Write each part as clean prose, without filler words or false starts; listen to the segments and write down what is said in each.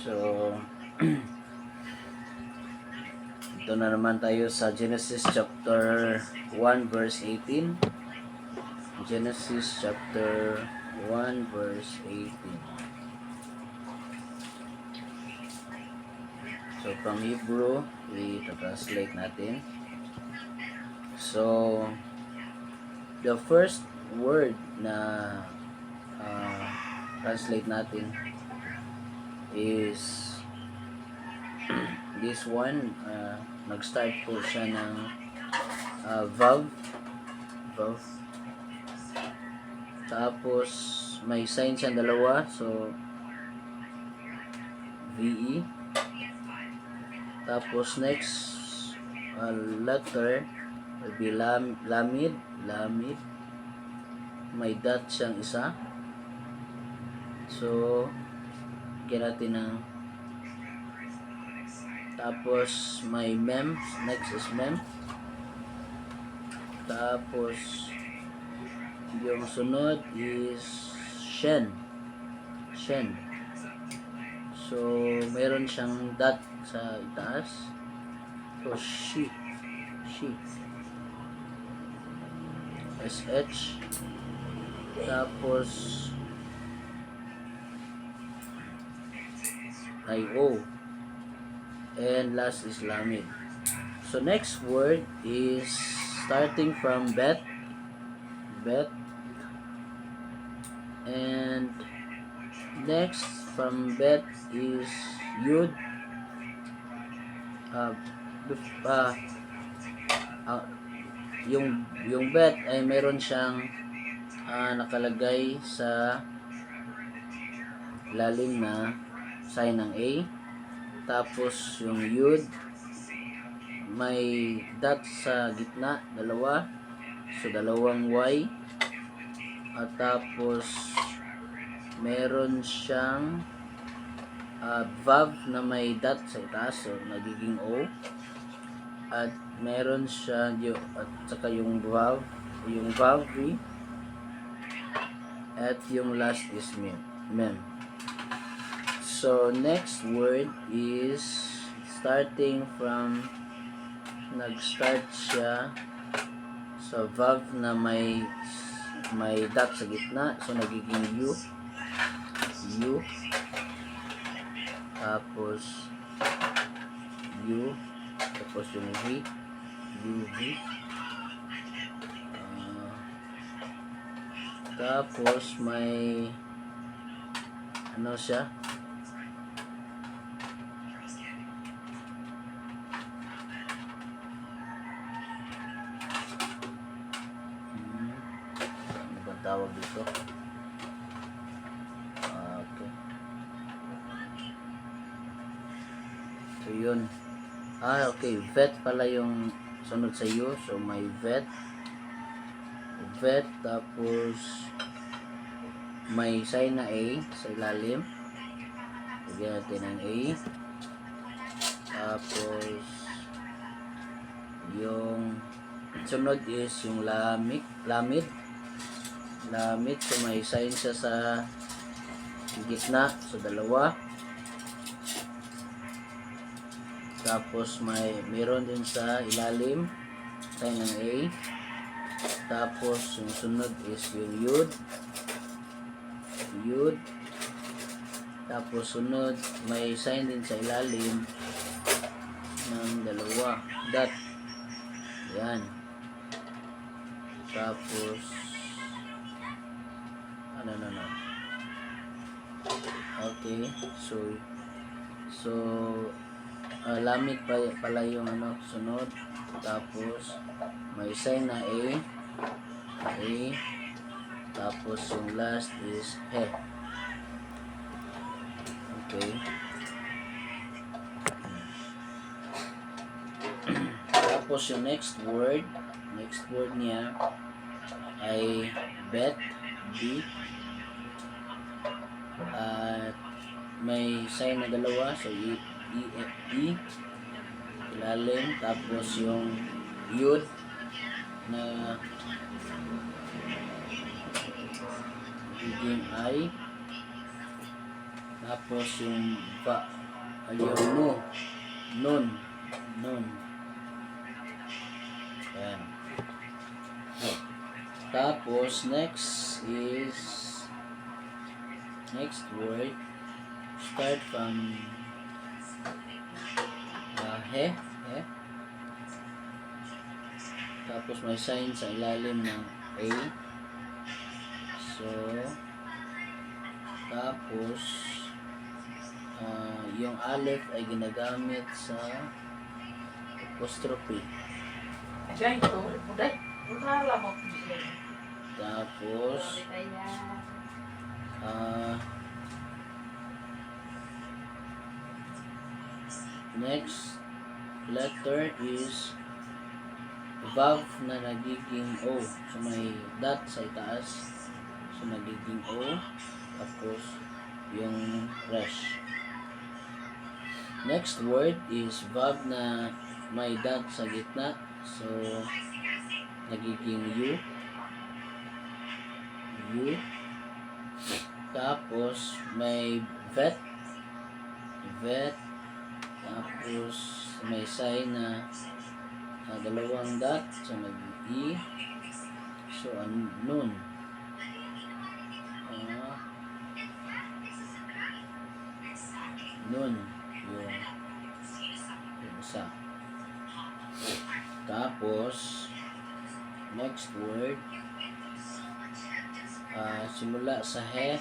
So, ito na naman tayo sa Genesis chapter 1 verse 18. Genesis chapter 1 verse 18. So, from Hebrew, i-translate natin. So, the first word na translate natin is this one. Nag-start po siya ng valve. Tapos may sign siyang dalawa, so VE. Tapos next letter will be lamid. May dot siyang isa, so get natin ng. Tapos may mem, next is mem. Tapos yung sunod is shen. So meron siyang dot sa itaas. So she SH. Tapos IO. And last is lamid. So next word is starting from bet. And next from bet is yud. Yung bet ay meron siyang nakalagay sa lalim na sign ng A. Tapos yung yud may dot sa gitna, dalawa, so dalawang Y. At tapos meron siyang vav na may dot sa itaas, so nagiging O. At meron siya at saka yung vav V. At yung last is mem. So next word is starting from, nag-start siya sa vav na may dot sa gitna, so nagiging U. Tapos U, tapos yung V, UV. Tapos may ano siya, ano ba tawag dito? Okay. So yun. Okay, vet pala yung sunod sa U. So may vet, tapos may sign na A sa ilalim. Lagyan natin ng A. Tapos yung sunod is yung lamid. So may sign siya sa gitna, so dalawa. Tapos meron din sa ilalim sign ng A. Tapos yung sunod is yung yud. Tapos sunod may sign din sa ilalim ng dalawa, dot. Yan. Tapos okay, so lamid pala yung sunod. Tapos may sign na A. Tapos yung last is he. Okay. Tapos yung next word niya ay bet, B. At may sign na dalawa, so E, ilalim. Tapos yung yud na nagiging I. Tapos yung Yung no. Nun. Nun. Ayan. Tapos, next word, start from he. Tapos, may sign sa ilalim ng A. So, tapos, yung aleph ay ginagamit sa apostrophe. Tapos, next letter is vav na nagiging O. So, may dot sa itaas. So, nagiging O. Tapos, yung resh. Next word is vav na may dot sa gitna. So, nagiging U. U. Tapos, may vet. Tapos, may sign na dalawang dot. So, nag-E. So, nun. Nun. Yung isa. Tapos, next word, simula sa he.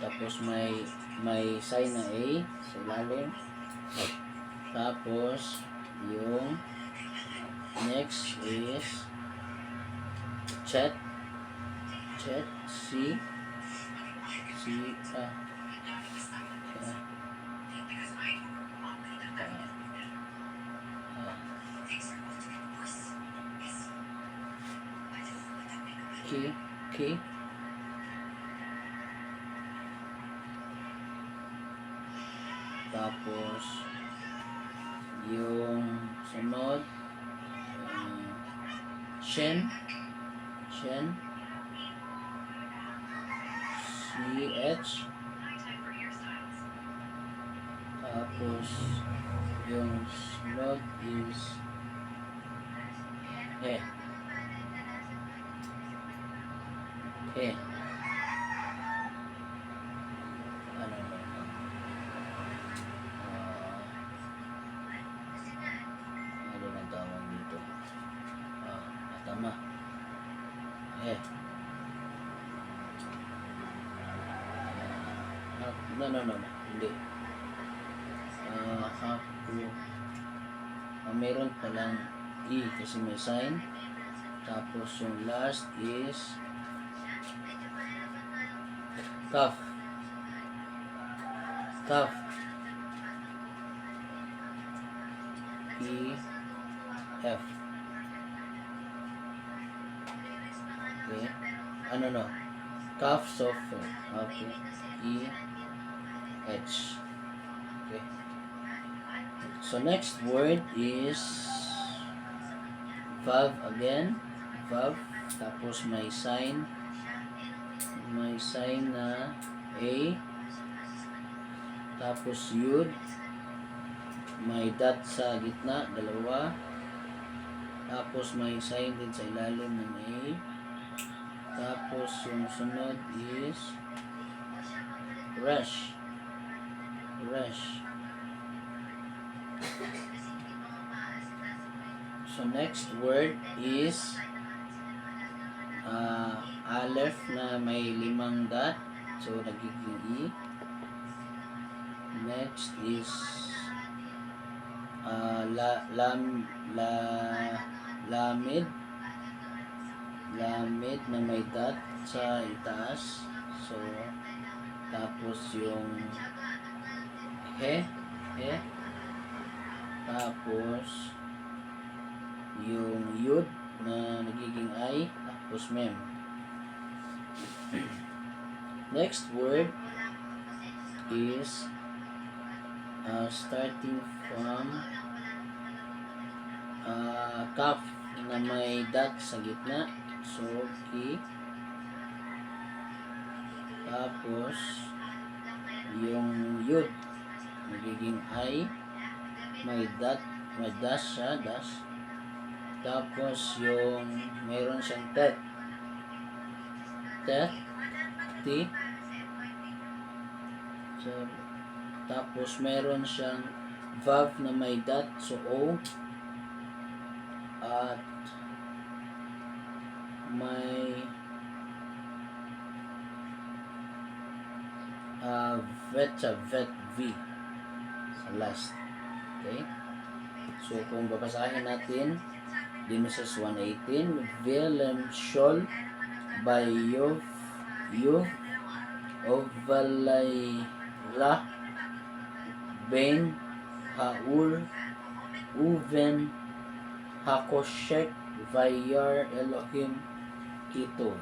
Tapos may sign na A sa ilalim. Tapos yung next is chat. C K. Tapos yung sunod Shen CH. Tapos yung sunod is he. Ano ang tawag dito? Tama. No. Hindi. Meron palang E kasi may sign. Tapos yung last is Kaf. E F. Okay. No. Kaf software. Okay. E H. Okay. So next word is vav again. Vav. Tapos may sign na A. Tapos yud. May dot sa gitna, dalawa. Tapos may sign din sa ilalim ng A. Tapos yung sunod is resh. So next word is aleph na may 5 dot. So nagiging E. Next is lamid na may dot sa itaas. So tapos yung he. Tapos yung yud na nagiging I. Tapos mem. Next word is starting from kaf na may dot sa gitna. So Tapos, yung yud, magiging I. May dot, may dash siya, dash. Tapos, yung meron siyang tet. Tet, T. So, tapos, meron siyang vav na may dot, so O. At may vet siya, vet V sa last. Okay? So, kung babasahin natin, Genesis 1:18, Willem Scholl by Yov Ovalayla Ben Haur Uven Hakoshek Vayar Elohim Kitov.